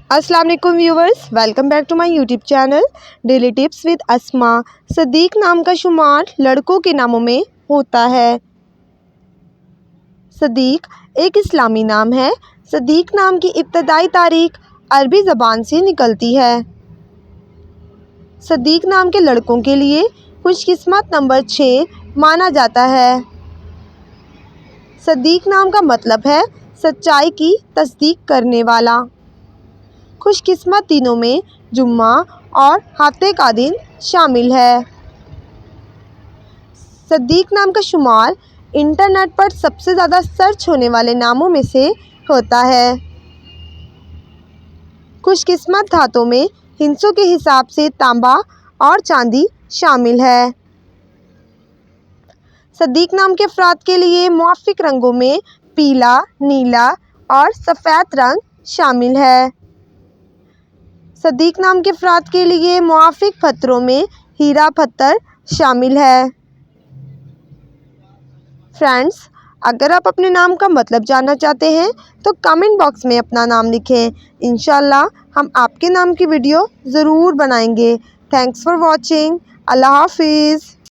अस्सलाम वालेकुम viewers, welcome back to my YouTube channel daily tips with Asma. Sadiq नाम का शुमार लड़कों के नामों में होता है। सदीक एक इस्लामी नाम है। सदीक नाम की इब्तदाई तारीख अरबी ज़बान से निकलती है। सदीक नाम के लड़कों के लिए खुशकिस्मत नंबर 6 माना जाता है। सदीक नाम का मतलब है सच्चाई की तस्दीक करने वाला। खुशकिस्मत दिनों में जुम्मा और हफ्ते का दिन शामिल है। सदीक नाम का शुमार इंटरनेट पर सबसे ज़्यादा सर्च होने वाले नामों में से होता है। खुशकिस्मत धातों में हिंसों के हिसाब से तांबा और चांदी शामिल है। सदीक नाम के अफराद के लिए मुआफ़िक रंगों में पीला, नीला और सफ़ेद रंग शामिल है। सदीक नाम के अफराद के लिए मुआफ़िक पत्थरों में हीरा पत्थर शामिल है। फ्रेंड्स, अगर आप अपने नाम का मतलब जानना चाहते हैं तो कमेंट बॉक्स में अपना नाम लिखें। इंशाल्लाह हम आपके नाम की वीडियो ज़रूर बनाएंगे। Thanks for watching. अल्लाह हाफिज़।